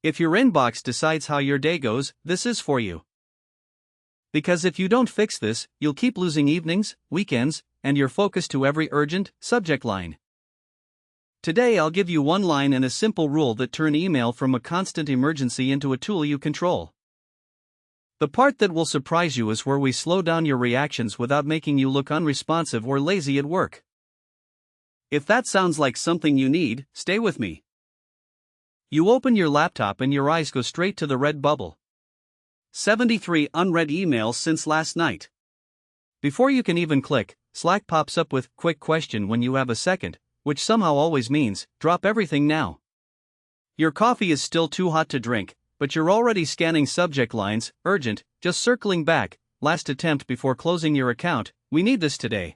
If your inbox decides how your day goes, this is for you. Because if you don't fix this, you'll keep losing evenings, weekends, and your focus to every urgent subject line. Today I'll give you one line and a simple rule that turn email from a constant emergency into a tool you control. The part that will surprise you is where we slow down your reactions without making you look unresponsive or lazy at work. If that sounds like something you need, stay with me. You open your laptop and your eyes go straight to the red bubble. 73 unread emails since last night. Before you can even click, Slack pops up with "quick question when you have a second," which somehow always means, drop everything now. Your coffee is still too hot to drink, but you're already scanning subject lines, urgent, just circling back, last attempt before closing your account, we need this today.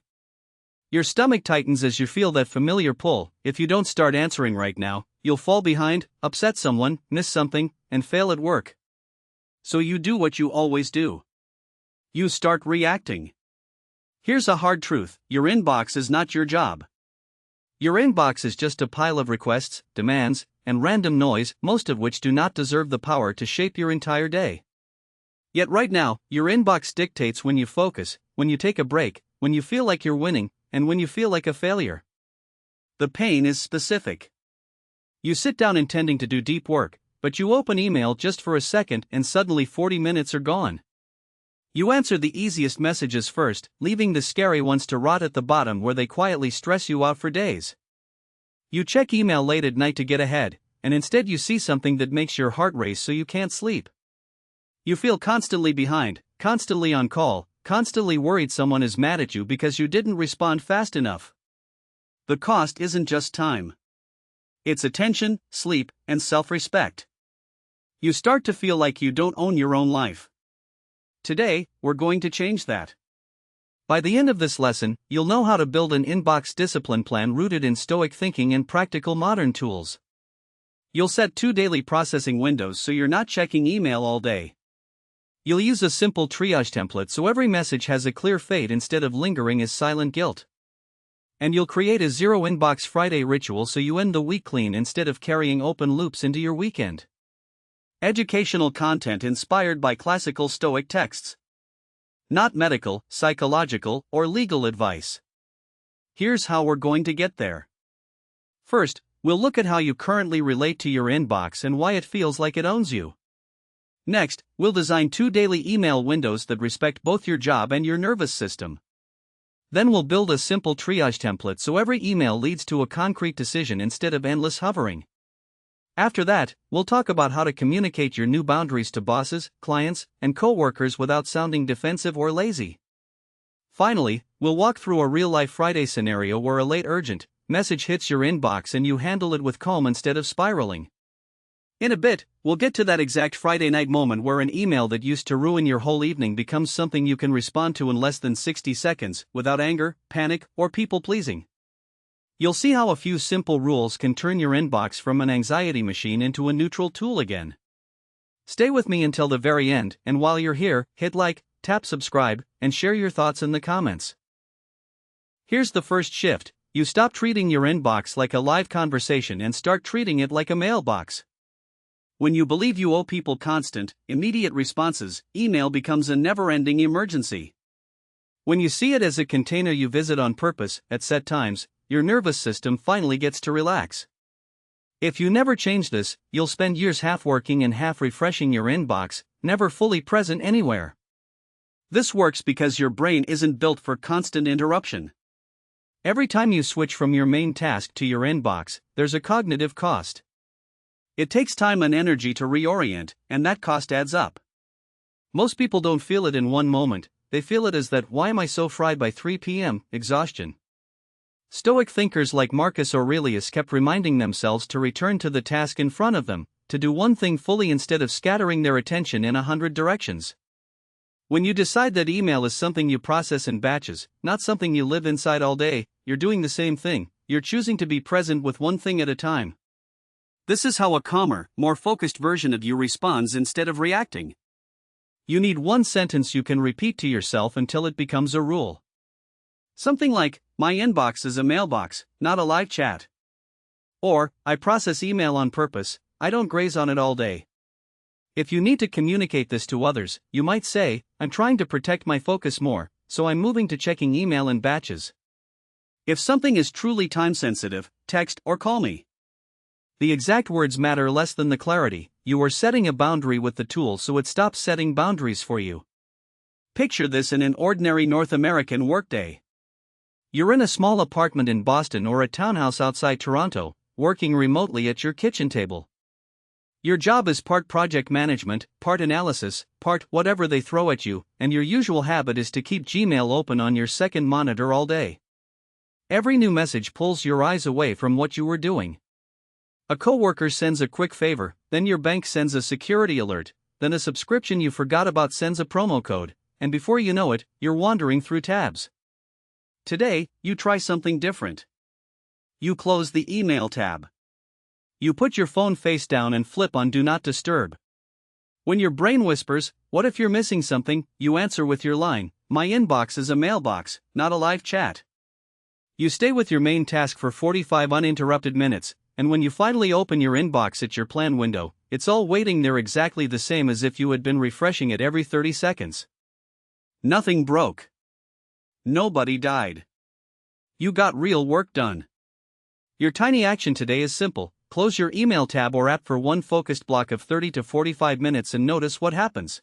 Your stomach tightens as you feel that familiar pull. If you don't start answering right now, you'll fall behind, upset someone, miss something, and fail at work. So you do what you always do. You start reacting. Here's a hard truth: your inbox is not your job. Your inbox is just a pile of requests, demands, and random noise, most of which do not deserve the power to shape your entire day. Yet right now, your inbox dictates when you focus, when you take a break, when you feel like you're winning, and when you feel like a failure. The pain is specific. You sit down intending to do deep work, but you open email just for a second and suddenly 40 minutes are gone. You answer the easiest messages first, leaving the scary ones to rot at the bottom where they quietly stress you out for days. You check email late at night to get ahead, and instead you see something that makes your heart race so you can't sleep. You feel constantly behind, constantly on call, constantly worried someone is mad at you because you didn't respond fast enough. The cost isn't just time. It's attention, sleep, and self-respect. You start to feel like you don't own your own life. Today, we're going to change that. By the end of this lesson, you'll know how to build an inbox discipline plan rooted in Stoic thinking and practical modern tools. You'll set 2 daily processing windows so you're not checking email all day. You'll use a simple triage template so every message has a clear fate instead of lingering as silent guilt. And you'll create a Zero Inbox Friday ritual so you end the week clean instead of carrying open loops into your weekend. Educational content inspired by classical Stoic texts. Not medical, psychological, or legal advice. Here's how we're going to get there. First, we'll look at how you currently relate to your inbox and why it feels like it owns you. Next, we'll design 2 daily email windows that respect both your job and your nervous system. Then we'll build a simple triage template so every email leads to a concrete decision instead of endless hovering. After that, we'll talk about how to communicate your new boundaries to bosses, clients, and coworkers without sounding defensive or lazy. Finally, we'll walk through a real-life Friday scenario where a late urgent message hits your inbox and you handle it with calm instead of spiraling. In a bit, we'll get to that exact Friday night moment where an email that used to ruin your whole evening becomes something you can respond to in less than 60 seconds, without anger, panic, or people-pleasing. You'll see how a few simple rules can turn your inbox from an anxiety machine into a neutral tool again. Stay with me until the very end, and while you're here, hit like, tap subscribe, and share your thoughts in the comments. Here's the first shift: you stop treating your inbox like a live conversation and start treating it like a mailbox. When you believe you owe people constant, immediate responses, email becomes a never-ending emergency. When you see it as a container you visit on purpose, at set times, your nervous system finally gets to relax. If you never change this, you'll spend years half working and half refreshing your inbox, never fully present anywhere. This works because your brain isn't built for constant interruption. Every time you switch from your main task to your inbox, there's a cognitive cost. It takes time and energy to reorient, and that cost adds up. Most people don't feel it in one moment, they feel it as that "why am I so fried by 3 p.m. exhaustion. Stoic thinkers like Marcus Aurelius kept reminding themselves to return to the task in front of them, to do one thing fully instead of scattering their attention in 100 directions. When you decide that email is something you process in batches, not something you live inside all day, you're doing the same thing: you're choosing to be present with one thing at a time. This is how a calmer, more focused version of you responds instead of reacting. You need one sentence you can repeat to yourself until it becomes a rule. Something like, "My inbox is a mailbox, not a live chat." Or, "I process email on purpose, I don't graze on it all day. If you need to communicate this to others, you might say, I'm trying to protect my focus more, so I'm moving to checking email in batches. If something is truly time sensitive, text or call me. The exact words matter less than the clarity. You are setting a boundary with the tool so it stops setting boundaries for you. Picture this in an ordinary North American workday. You're in a small apartment in Boston or a townhouse outside Toronto, working remotely at your kitchen table. Your job is part project management, part analysis, part whatever they throw at you, and your usual habit is to keep Gmail open on your second monitor all day. Every new message pulls your eyes away from what you were doing. A coworker sends a quick favor, then your bank sends a security alert, then a subscription you forgot about sends a promo code, and before you know it, you're wandering through tabs. Today, you try something different. You close the email tab. You put your phone face down and flip on Do Not Disturb. When your brain whispers, what if you're missing something, you answer with your line, my inbox is a mailbox, not a live chat. You stay with your main task for 45 uninterrupted minutes, and when you finally open your inbox at your plan window, it's all waiting there exactly the same as if you had been refreshing it every 30 seconds. Nothing broke. Nobody died. You got real work done. Your tiny action today is simple. Close your email tab or app for one focused block of 30 to 45 minutes and notice what happens.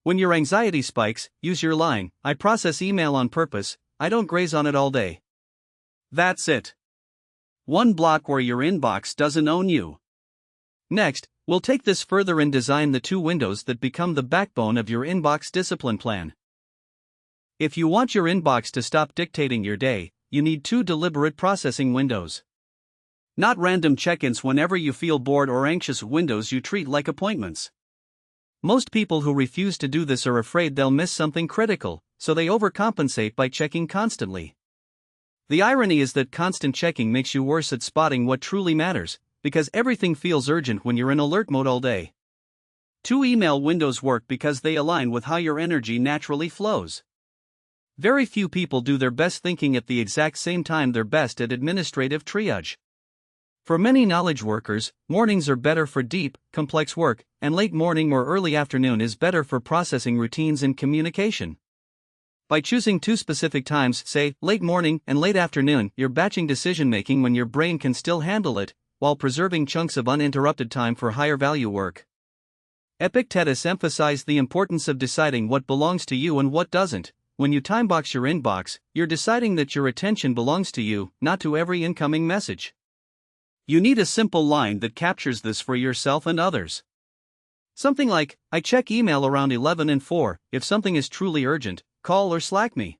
When your anxiety spikes, use your line, I process email on purpose, I don't graze on it all day. That's it. One block where your inbox doesn't own you. Next, we'll take this further and design the two windows that become the backbone of your inbox discipline plan. If you want your inbox to stop dictating your day, you need two deliberate processing windows. Not random check-ins whenever you feel bored or anxious, windows you treat like appointments. Most people who refuse to do this are afraid they'll miss something critical, so they overcompensate by checking constantly. The irony is that constant checking makes you worse at spotting what truly matters, because everything feels urgent when you're in alert mode all day. Two email windows work because they align with how your energy naturally flows. Very few people do their best thinking at the exact same time they're best at administrative triage. For many knowledge workers, mornings are better for deep, complex work, and late morning or early afternoon is better for processing routines and communication. By choosing two specific times, say, late morning and late afternoon, you're batching decision-making when your brain can still handle it, while preserving chunks of uninterrupted time for higher-value work. Epictetus emphasized the importance of deciding what belongs to you and what doesn't. When you timebox your inbox, you're deciding that your attention belongs to you, not to every incoming message. You need a simple line that captures this for yourself and others. Something like, I check email around 11 and 4, if something is truly urgent, call or Slack me.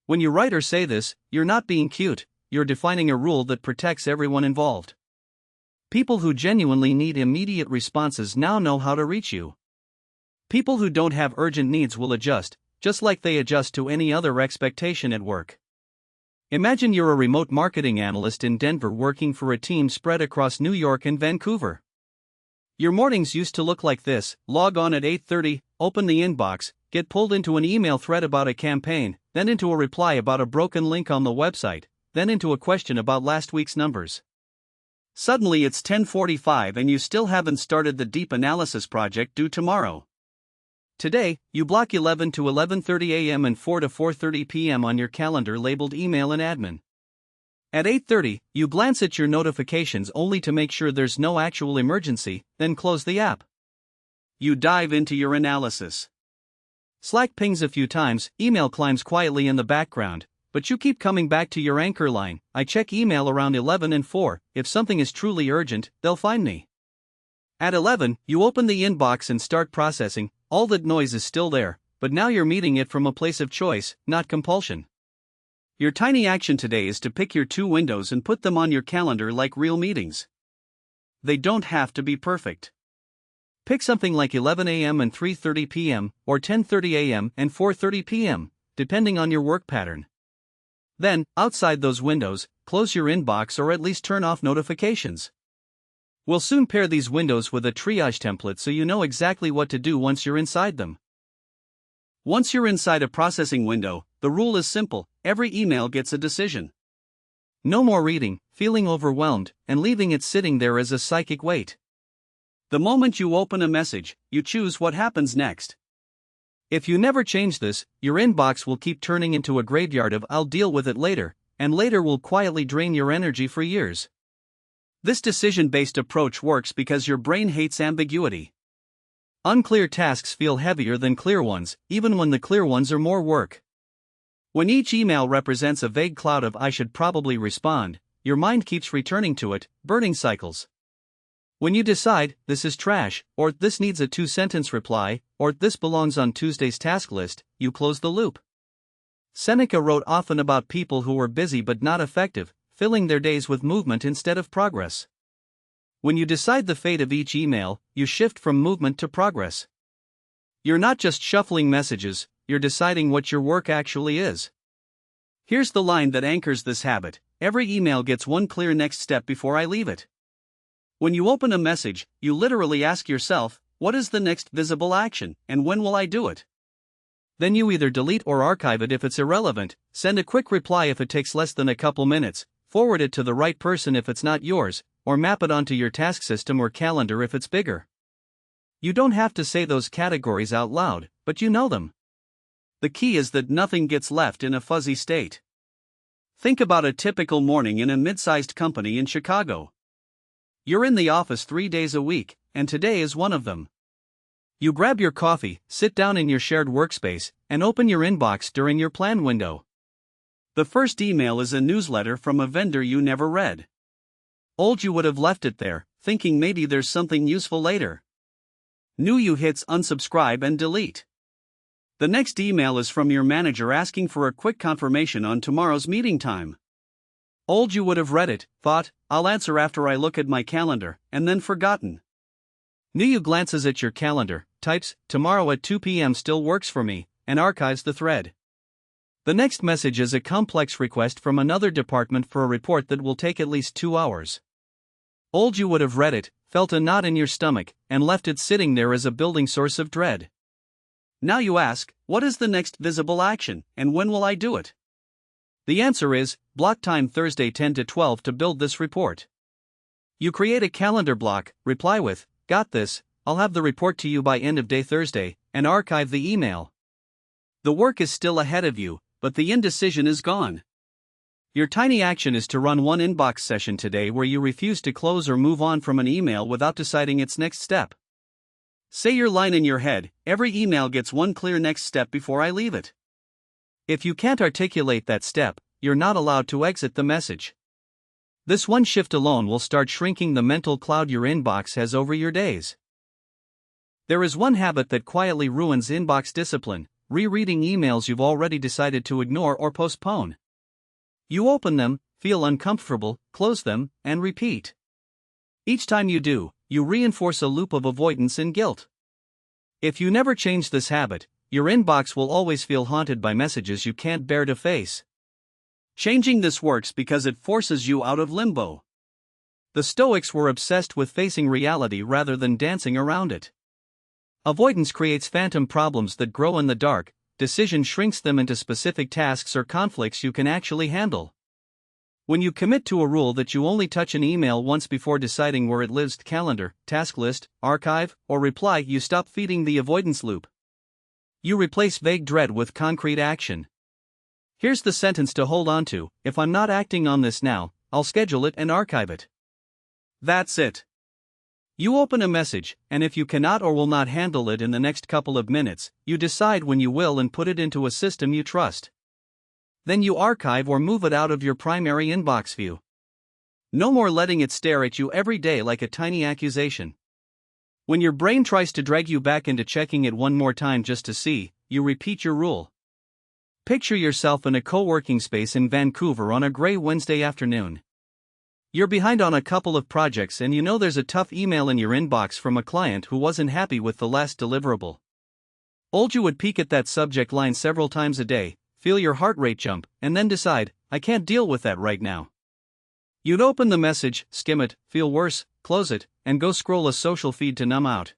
When you write or say this, you're not being cute, you're defining a rule that protects everyone involved. People who genuinely need immediate responses now know how to reach you. People who don't have urgent needs will adjust, just like they adjust to any other expectation at work. Imagine you're a remote marketing analyst in Denver working for a team spread across New York and Vancouver. Your mornings used to look like this: log on at 8:30, open the inbox, get pulled into an email thread about a campaign, then into a reply about a broken link on the website, then into a question about last week's numbers. Suddenly it's 10:45 and you still haven't started the deep analysis project due tomorrow. Today, you block 11 to 11:30 a.m. and 4 to 4:30 p.m. on your calendar labeled email and admin. At 8:30, you glance at your notifications only to make sure there's no actual emergency, then close the app. You dive into your analysis. Slack pings a few times, email climbs quietly in the background, but you keep coming back to your anchor line, I check email around 11 and 4, if something is truly urgent, they'll find me. At 11, you open the inbox and start processing. All that noise is still there, but now you're meeting it from a place of choice, not compulsion. Your tiny action today is to pick your two windows and put them on your calendar like real meetings. They don't have to be perfect. Pick something like 11 a.m. and 3:30 p.m., or 10:30 a.m. and 4:30 p.m., depending on your work pattern. Then, outside those windows, close your inbox or at least turn off notifications. We'll soon pair these windows with a triage template so you know exactly what to do once you're inside them. Once you're inside a processing window, the rule is simple: every email gets a decision. No more reading, feeling overwhelmed, and leaving it sitting there as a psychic weight. The moment you open a message, you choose what happens next. If you never change this, your inbox will keep turning into a graveyard of "I'll deal with it later," and later will quietly drain your energy for years. This decision-based approach works because your brain hates ambiguity. Unclear tasks feel heavier than clear ones, even when the clear ones are more work. When each email represents a vague cloud of "I should probably respond," your mind keeps returning to it, burning cycles. When you decide, "This is trash," or "This needs a 2-sentence reply," or "This belongs on Tuesday's task list," you close the loop. Seneca wrote often about people who were busy but not effective, filling their days with movement instead of progress. When you decide the fate of each email, you shift from movement to progress. You're not just shuffling messages, you're deciding what your work actually is. Here's the line that anchors this habit: every email gets one clear next step before I leave it. When you open a message, you literally ask yourself, what is the next visible action, and when will I do it? Then you either delete or archive it if it's irrelevant, send a quick reply if it takes less than a couple minutes, forward it to the right person if it's not yours, or map it onto your task system or calendar if it's bigger. You don't have to say those categories out loud, but you know them. The key is that nothing gets left in a fuzzy state. Think about a typical morning in a mid-sized company in Chicago. You're in the office 3 days a week, and today is one of them. You grab your coffee, sit down in your shared workspace, and open your inbox during your plan window. The first email is a newsletter from a vendor you never read. Old you would have left it there, thinking maybe there's something useful later. New you hits unsubscribe and delete. The next email is from your manager asking for a quick confirmation on tomorrow's meeting time. Old you would have read it, thought, "I'll answer after I look at my calendar," and then forgotten. New you glances at your calendar, types, "Tomorrow at 2 p.m. still works for me," and archives the thread. The next message is a complex request from another department for a report that will take at least 2 hours. Old you would have read it, felt a knot in your stomach, and left it sitting there as a building source of dread. Now you ask, what is the next visible action, and when will I do it? The answer is, block time Thursday 10 to 12 to build this report. You create a calendar block, reply with, "Got this, I'll have the report to you by end of day Thursday," and archive the email. The work is still ahead of you, but the indecision is gone. Your tiny action is to run one inbox session today where you refuse to close or move on from an email without deciding its next step. Say your line in your head, "Every email gets one clear next step before I leave it." If you can't articulate that step, you're not allowed to exit the message. This one shift alone will start shrinking the mental cloud your inbox has over your days. There is one habit that quietly ruins inbox discipline: rereading emails you've already decided to ignore or postpone. You open them, feel uncomfortable, close them, and repeat. Each time you do, you reinforce a loop of avoidance and guilt. If you never change this habit, your inbox will always feel haunted by messages you can't bear to face. Changing this works because it forces you out of limbo. The Stoics were obsessed with facing reality rather than dancing around it. Avoidance creates phantom problems that grow in the dark. Decision shrinks them into specific tasks or conflicts you can actually handle. When you commit to a rule that you only touch an email once before deciding where it lives: calendar, task list, archive, or reply, you stop feeding the avoidance loop. You replace vague dread with concrete action. Here's the sentence to hold on to: if I'm not acting on this now, I'll schedule it and archive it. That's it. You open a message, and if you cannot or will not handle it in the next couple of minutes, you decide when you will and put it into a system you trust. Then you archive or move it out of your primary inbox view. No more letting it stare at you every day like a tiny accusation. When your brain tries to drag you back into checking it one more time just to see, you repeat your rule. Picture yourself in a co-working space in Vancouver on a gray Wednesday afternoon. You're behind on a couple of projects and you know there's a tough email in your inbox from a client who wasn't happy with the last deliverable. Old you would peek at that subject line several times a day, feel your heart rate jump, and then decide, "I can't deal with that right now." You'd open the message, skim it, feel worse, close it, and go scroll a social feed to numb out.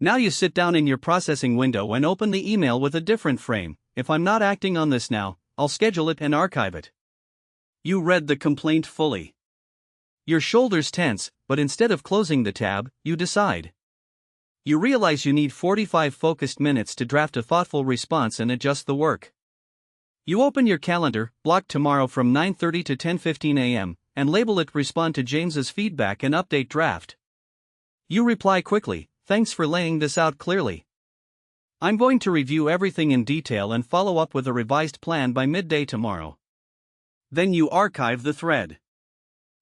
Now you sit down in your processing window and open the email with a different frame: if I'm not acting on this now, I'll schedule it and archive it. You read the complaint fully. Your shoulders tense, but instead of closing the tab, you decide. You realize you need 45 focused minutes to draft a thoughtful response and adjust the work. You open your calendar, block tomorrow from 9:30 to 10:15 a.m., and label it "Respond to James's feedback and update draft." You reply quickly, "Thanks for laying this out clearly. I'm going to review everything in detail and follow up with a revised plan by midday tomorrow." Then you archive the thread.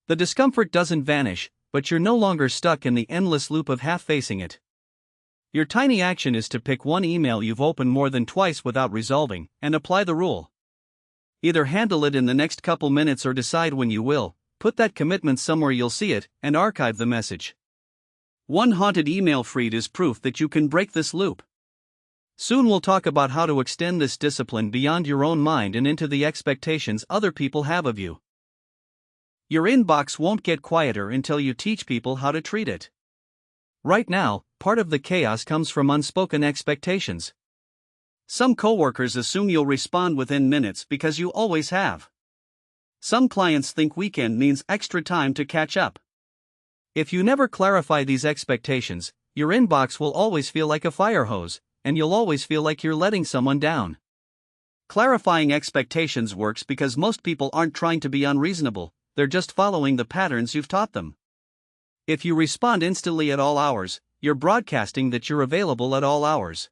The discomfort doesn't vanish, but you're no longer stuck in the endless loop of half-facing it. Your tiny action is to pick one email you've opened more than twice without resolving, and apply the rule. Either handle it in the next couple minutes or decide when you will, put that commitment somewhere you'll see it, and archive the message. One haunted email freed is proof that you can break this loop. Soon we'll talk about how to extend this discipline beyond your own mind and into the expectations other people have of you. Your inbox won't get quieter until you teach people how to treat it. Right now, part of the chaos comes from unspoken expectations. Some coworkers assume you'll respond within minutes because you always have. Some clients think weekend means extra time to catch up. If you never clarify these expectations, your inbox will always feel like a fire hose, and you'll always feel like you're letting someone down. Clarifying expectations works because most people aren't trying to be unreasonable, they're just following the patterns you've taught them. If you respond instantly at all hours, you're broadcasting that you're available at all hours.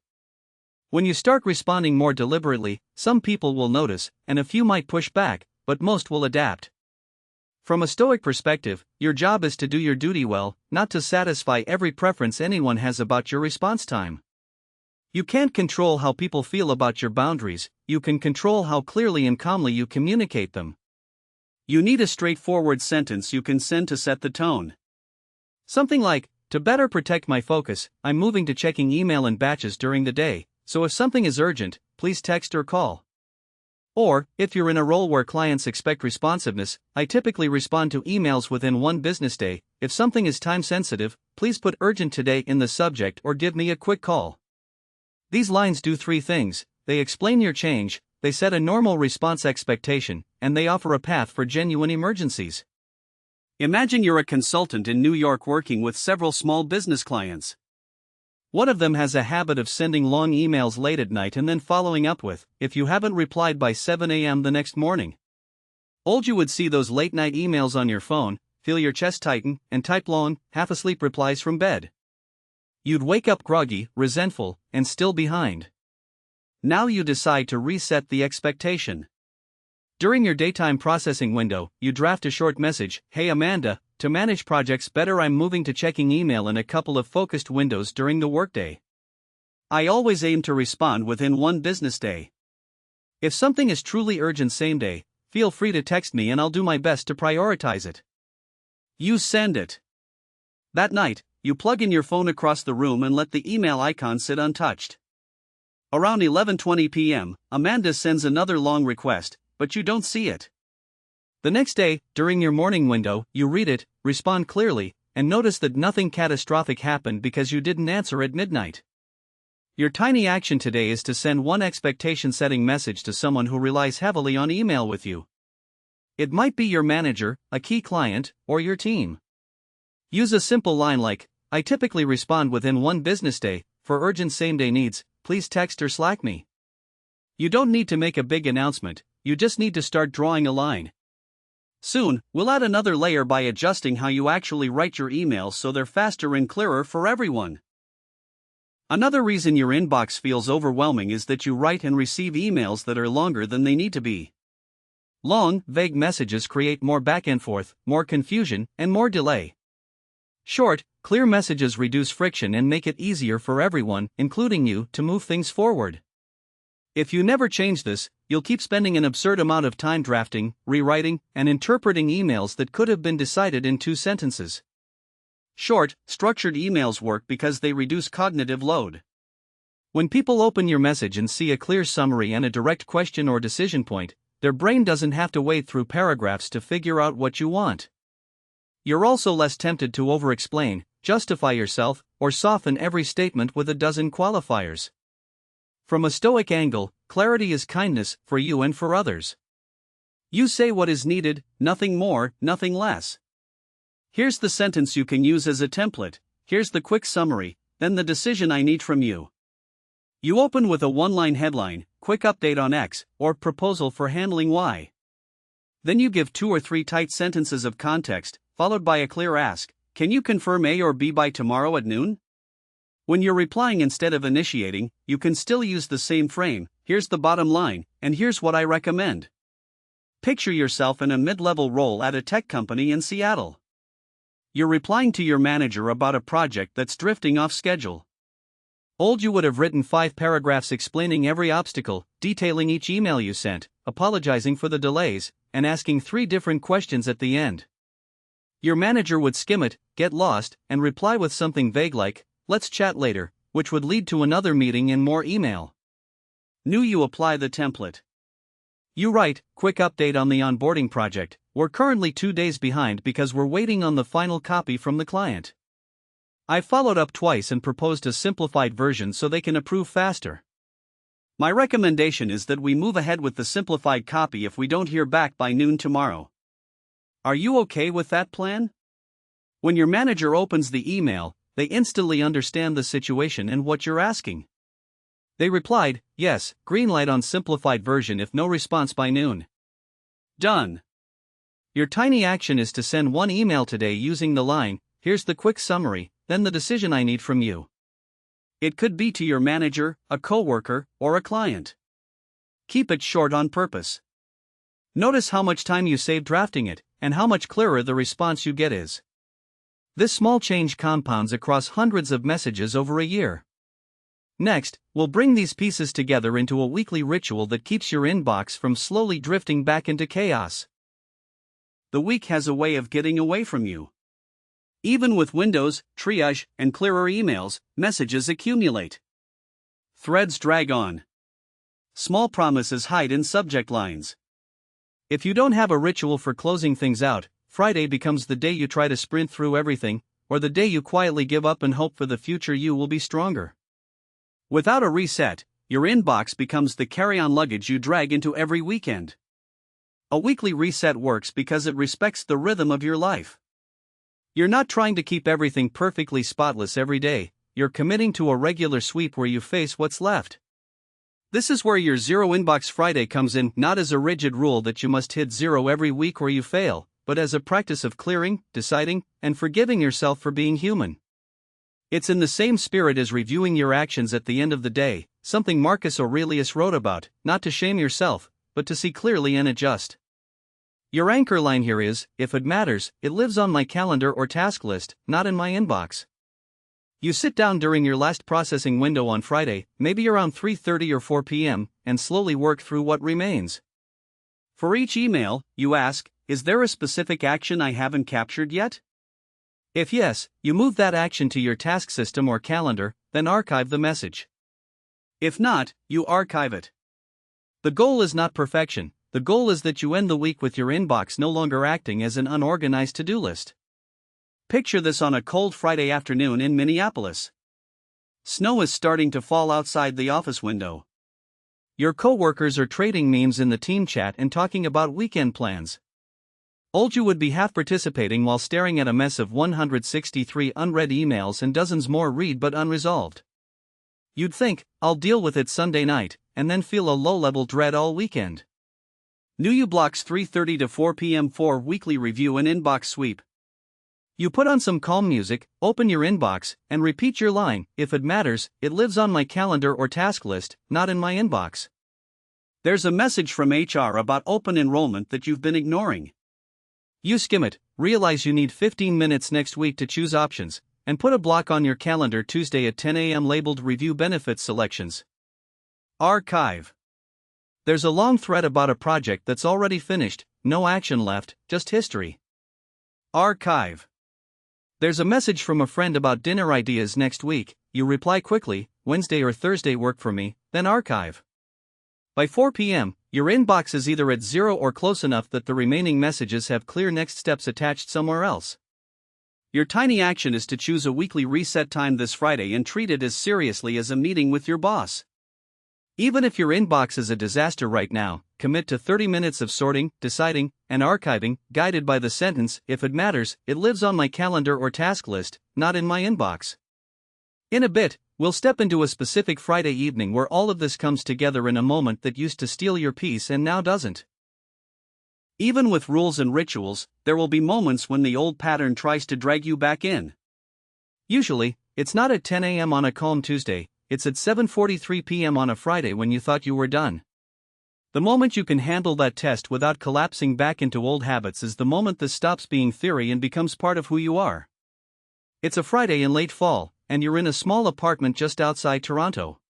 When you start responding more deliberately, some people will notice, and a few might push back, but most will adapt. From a Stoic perspective, your job is to do your duty well, not to satisfy every preference anyone has about your response time. You can't control how people feel about your boundaries, you can control how clearly and calmly you communicate them. You need a straightforward sentence you can send to set the tone. Something like, "To better protect my focus, I'm moving to checking email in batches during the day, so if something is urgent, please text or call." Or, if you're in a role where clients expect responsiveness, "I typically respond to emails within one business day. If something is time sensitive, please put urgent today in the subject or give me a quick call." These lines do three things: they explain your change, they set a normal response expectation, and they offer a path for genuine emergencies. Imagine you're a consultant in New York working with several small business clients. One of them has a habit of sending long emails late at night and then following up with, "If you haven't replied by 7 a.m. the next morning." You would see those late night emails on your phone, feel your chest tighten, and type long, half asleep replies from bed. You'd wake up groggy, resentful, and still behind. Now you decide to reset the expectation. During your daytime processing window, you draft a short message: "Hey Amanda, to manage projects better, I'm moving to checking email in a couple of focused windows during the workday. I always aim to respond within one business day. If something is truly urgent same day, feel free to text me and I'll do my best to prioritize it." You send it. That night, you plug in your phone across the room and let the email icon sit untouched. Around 11:20 p.m., Amanda sends another long request, but you don't see it. The next day, during your morning window, you read it, respond clearly, and notice that nothing catastrophic happened because you didn't answer at midnight. Your tiny action today is to send one expectation-setting message to someone who relies heavily on email with you. It might be your manager, a key client, or your team. Use a simple line like, "I typically respond within one business day. For urgent same-day needs, please text or Slack me." You don't need to make a big announcement, you just need to start drawing a line. Soon, we'll add another layer by adjusting how you actually write your emails so they're faster and clearer for everyone. Another reason your inbox feels overwhelming is that you write and receive emails that are longer than they need to be. Long, vague messages create more back and forth, more confusion, and more delay. Short, clear messages reduce friction and make it easier for everyone, including you, to move things forward. If you never change this, you'll keep spending an absurd amount of time drafting, rewriting, and interpreting emails that could have been decided in 2 sentences. Short, structured emails work because they reduce cognitive load. When people open your message and see a clear summary and a direct question or decision point, their brain doesn't have to wade through paragraphs to figure out what you want. You're also less tempted to over-explain, justify yourself, or soften every statement with a dozen qualifiers. From a Stoic angle, clarity is kindness, for you and for others. You say what is needed, nothing more, nothing less. Here's the sentence you can use as a template. Here's the quick summary, then the decision I need from you. You open with a one-line headline, quick update on X, or proposal for handling Y. Then you give 2 or 3 tight sentences of context, followed by a clear ask, can you confirm A or B by tomorrow at noon? When you're replying instead of initiating, you can still use the same frame, here's the bottom line, and here's what I recommend. Picture yourself in a mid-level role at a tech company in Seattle. You're replying to your manager about a project that's drifting off schedule. You would have written 5 paragraphs explaining every obstacle, detailing each email you sent, apologizing for the delays, and asking 3 different questions at the end. Your manager would skim it, get lost, and reply with something vague like, let's chat later, which would lead to another meeting and more email. You apply the template. You write, quick update on the onboarding project, we're currently 2 days behind because we're waiting on the final copy from the client. I followed up twice and proposed a simplified version so they can approve faster. My recommendation is that we move ahead with the simplified copy if we don't hear back by noon tomorrow. Are you okay with that plan? When your manager opens the email, they instantly understand the situation and what you're asking. They replied, yes, green light on simplified version if no response by noon. Done. Your tiny action is to send 1 email today using the line, here's the quick summary, then the decision I need from you. It could be to your manager, a coworker, or a client. Keep it short on purpose. Notice how much time you save drafting it, and how much clearer the response you get is. This small change compounds across hundreds of messages over a year. Next, we'll bring these pieces together into a weekly ritual that keeps your inbox from slowly drifting back into chaos. The week has a way of getting away from you. Even with Windows, triage, and clearer emails, messages accumulate. Threads drag on. Small promises hide in subject lines. If you don't have a ritual for closing things out, Friday becomes the day you try to sprint through everything, or the day you quietly give up and hope for the future you will be stronger. Without a reset, your inbox becomes the carry-on luggage you drag into every weekend. A weekly reset works because it respects the rhythm of your life. You're not trying to keep everything perfectly spotless every day, you're committing to a regular sweep where you face what's left. This is where your Zero Inbox Friday comes in, not as a rigid rule that you must hit 0 every week or you fail, but as a practice of clearing, deciding, and forgiving yourself for being human. It's in the same spirit as reviewing your actions at the end of the day, something Marcus Aurelius wrote about, not to shame yourself, but to see clearly and adjust. Your anchor line here is, if it matters, it lives on my calendar or task list, not in my inbox. You sit down during your last processing window on Friday, maybe around 3:30 or 4 p.m., and slowly work through what remains. For each email, you ask, is there a specific action I haven't captured yet? If yes, you move that action to your task system or calendar, then archive the message. If not, you archive it. The goal is not perfection. The goal is that you end the week with your inbox no longer acting as an unorganized to-do list. Picture this on a cold Friday afternoon in Minneapolis. Snow is starting to fall outside the office window. Your coworkers are trading memes in the team chat and talking about weekend plans. You would be half participating while staring at a mess of 163 unread emails and dozens more read but unresolved. You'd think, I'll deal with it Sunday night, and then feel a low-level dread all weekend. You blocks 3:30 to 4 p.m. for weekly review and inbox sweep. You put on some calm music, open your inbox, and repeat your line, if it matters, it lives on my calendar or task list, not in my inbox. There's a message from HR about open enrollment that you've been ignoring. You skim it, realize you need 15 minutes next week to choose options, and put a block on your calendar Tuesday at 10 a.m. labeled Review Benefits Selections. Archive. There's a long thread about a project that's already finished, no action left, just history. Archive. There's a message from a friend about dinner ideas next week, you reply quickly, Wednesday or Thursday work for me, then archive. By 4 p.m., your inbox is either at 0 or close enough that the remaining messages have clear next steps attached somewhere else. Your tiny action is to choose a weekly reset time this Friday and treat it as seriously as a meeting with your boss. Even if your inbox is a disaster right now, commit to 30 minutes of sorting, deciding, and archiving, guided by the sentence, "If it matters, it lives on my calendar or task list, not in my inbox." In a bit, we'll step into a specific Friday evening where all of this comes together in a moment that used to steal your peace and now doesn't. Even with rules and rituals, there will be moments when the old pattern tries to drag you back in. Usually, it's not at 10 a.m. on a calm Tuesday, it's at 7:43 p.m. on a Friday when you thought you were done. The moment you can handle that test without collapsing back into old habits is the moment this stops being theory and becomes part of who you are. It's a Friday in late fall, and you're in a small apartment just outside Toronto.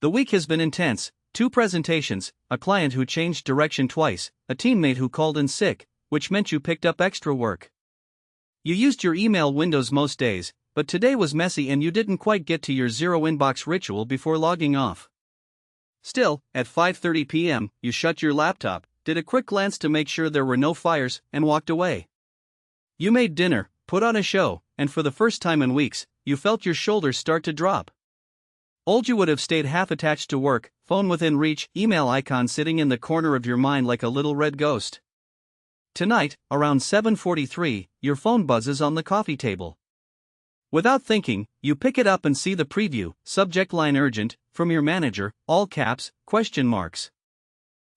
The week has been intense: 2 presentations, a client who changed direction twice, a teammate who called in sick, which meant you picked up extra work. You used your email windows most days, but today was messy and you didn't quite get to your zero inbox ritual before logging off. Still, at 5:30 p.m., you shut your laptop, did a quick glance to make sure there were no fires, and walked away. You made dinner, put on a show, and for the first time in weeks, you felt your shoulders start to drop. Old you would have stayed half attached to work, phone within reach, email icon sitting in the corner of your mind like a little red ghost. Tonight, around 7:43, your phone buzzes on the coffee table. Without thinking, you pick it up and see the preview, subject line urgent, from your manager, all caps, question marks.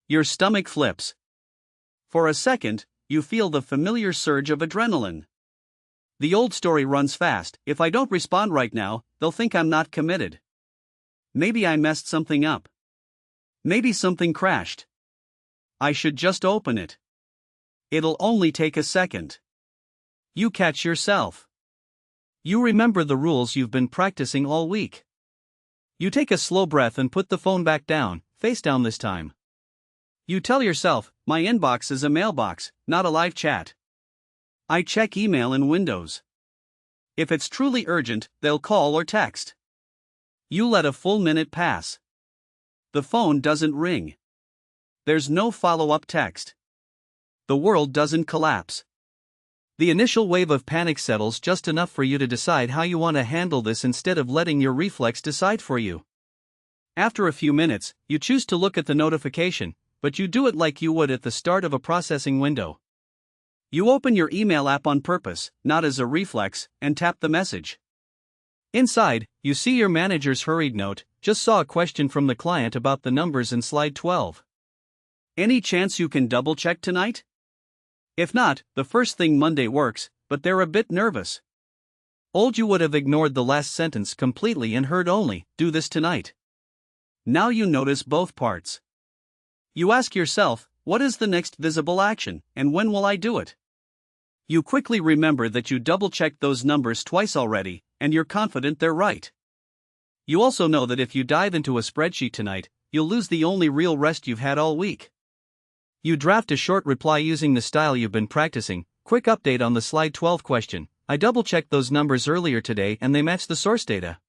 Your stomach flips. For a second, you feel the familiar surge of adrenaline. The old story runs fast: if I don't respond right now, they'll think I'm not committed. Maybe I messed something up. Maybe something crashed. I should just open it. It'll only take a second. You catch yourself. You remember the rules you've been practicing all week. You take a slow breath and put the phone back down, face down this time. You tell yourself, my inbox is a mailbox, not a live chat. I check email in Windows. If it's truly urgent, they'll call or text. You let a full minute pass. The phone doesn't ring. There's no follow-up text. The world doesn't collapse. The initial wave of panic settles just enough for you to decide how you want to handle this instead of letting your reflex decide for you. After a few minutes, you choose to look at the notification, but you do it like you would at the start of a processing window. You open your email app on purpose, not as a reflex, and tap the message. Inside, you see your manager's hurried note: "Just saw a question from the client about the numbers in slide 12. Any chance you can double-check tonight?" If not, the first thing Monday works, but they're a bit nervous. Old you would have ignored the last sentence completely and heard only, "Do this tonight." Now you notice both parts. You ask yourself, what is the next visible action, and when will I do it? You quickly remember that you double-checked those numbers twice already, and you're confident they're right. You also know that if you dive into a spreadsheet tonight, you'll lose the only real rest you've had all week. You draft a short reply using the style you've been practicing: "Quick update on the slide 12 question. I double-checked those numbers earlier today and they match the source data.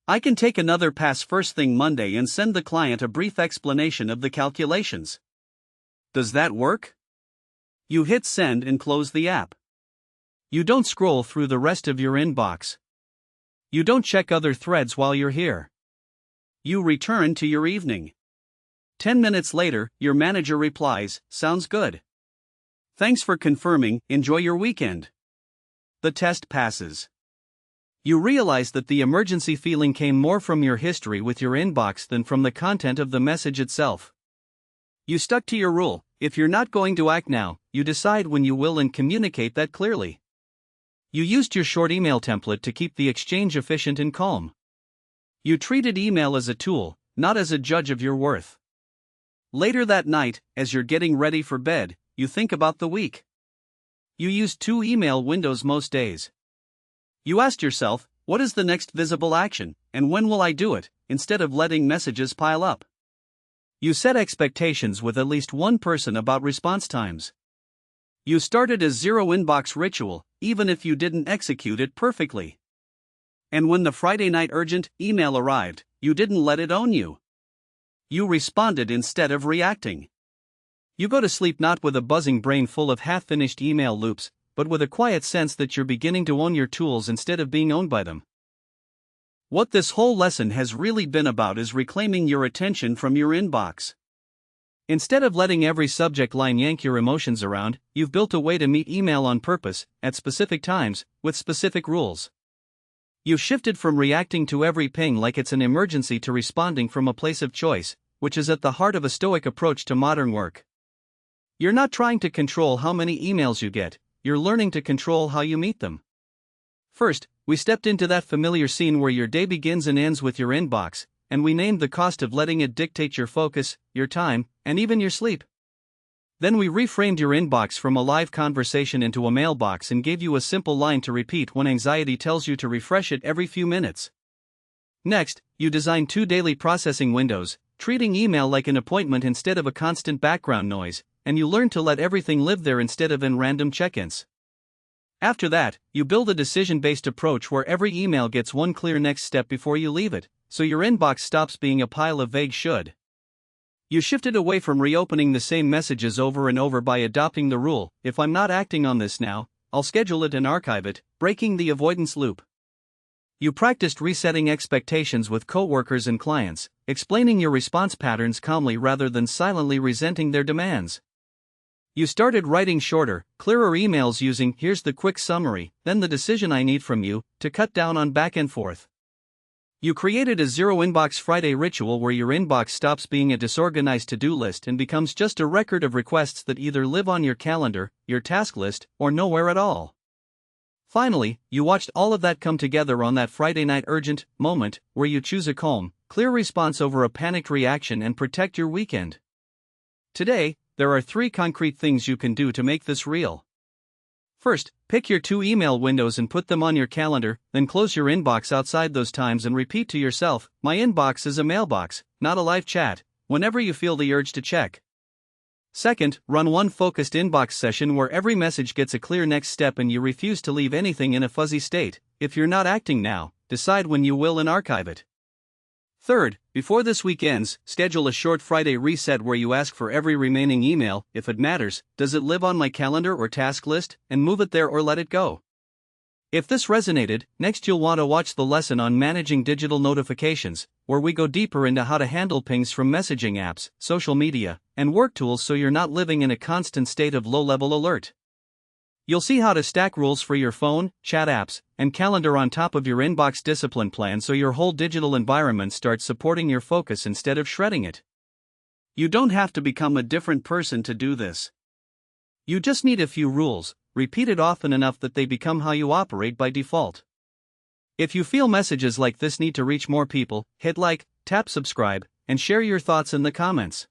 I can take another pass first thing Monday and send the client a brief explanation of the calculations." Does that work? You hit send and close the app. You don't scroll through the rest of your inbox. You don't check other threads while you're here. You return to your evening. 10 minutes later, your manager replies, "Sounds good. Thanks for confirming, enjoy your weekend." The test passes. You realize that the emergency feeling came more from your history with your inbox than from the content of the message itself. You stuck to your rule: if you're not going to act now, you decide when you will and communicate that clearly. You used your short email template to keep the exchange efficient and calm. You treated email as a tool, not as a judge of your worth. Later that night, as you're getting ready for bed, you think about the week. You used 2 email windows most days. You asked yourself, what is the next visible action, and when will I do it, instead of letting messages pile up. You set expectations with at least one person about response times. You started a zero inbox ritual, even if you didn't execute it perfectly. And when the Friday night urgent email arrived, you didn't let it own you. You responded instead of reacting. You go to sleep not with a buzzing brain full of half-finished email loops, but with a quiet sense that you're beginning to own your tools instead of being owned by them. What this whole lesson has really been about is reclaiming your attention from your inbox. Instead of letting every subject line yank your emotions around, you've built a way to meet email on purpose, at specific times, with specific rules. You've shifted from reacting to every ping like it's an emergency to responding from a place of choice, which is at the heart of a Stoic approach to modern work. You're not trying to control how many emails you get, you're learning to control how you meet them. First, we stepped into that familiar scene where your day begins and ends with your inbox, and we named the cost of letting it dictate your focus, your time, and even your sleep. Then we reframed your inbox from a live conversation into a mailbox and gave you a simple line to repeat when anxiety tells you to refresh it every few minutes. Next, you designed 2 daily processing windows, treating email like an appointment instead of a constant background noise, and you learned to let everything live there instead of in random check-ins. After that, you build a decision-based approach where every email gets one clear next step before you leave it, so your inbox stops being a pile of vague should. You shifted away from reopening the same messages over and over by adopting the rule, if I'm not acting on this now, I'll schedule it and archive it, breaking the avoidance loop. You practiced resetting expectations with coworkers and clients, explaining your response patterns calmly rather than silently resenting their demands. You started writing shorter, clearer emails using "here's the quick summary, then the decision I need from you" to cut down on back and forth. You created a Zero Inbox Friday ritual where your inbox stops being a disorganized to-do list and becomes just a record of requests that either live on your calendar, your task list, or nowhere at all. Finally, you watched all of that come together on that Friday night urgent moment where you choose a calm, clear response over a panicked reaction and protect your weekend. Today, there are 3 concrete things you can do to make this real. First, pick your 2 email windows and put them on your calendar, then close your inbox outside those times and repeat to yourself, "My inbox is a mailbox, not a live chat," whenever you feel the urge to check. Second, run one focused inbox session where every message gets a clear next step and you refuse to leave anything in a fuzzy state. If you're not acting now, decide when you will and archive it. Third, before this week ends, schedule a short Friday reset where you ask for every remaining email, if it matters, does it live on my calendar or task list, and move it there or let it go. If this resonated, next you'll want to watch the lesson on managing digital notifications, where we go deeper into how to handle pings from messaging apps, social media, and work tools so you're not living in a constant state of low-level alert. You'll see how to stack rules for your phone, chat apps, and calendar on top of your inbox discipline plan so your whole digital environment starts supporting your focus instead of shredding it. You don't have to become a different person to do this. You just need a few rules, repeated often enough that they become how you operate by default. If you feel messages like this need to reach more people, hit like, tap subscribe, and share your thoughts in the comments.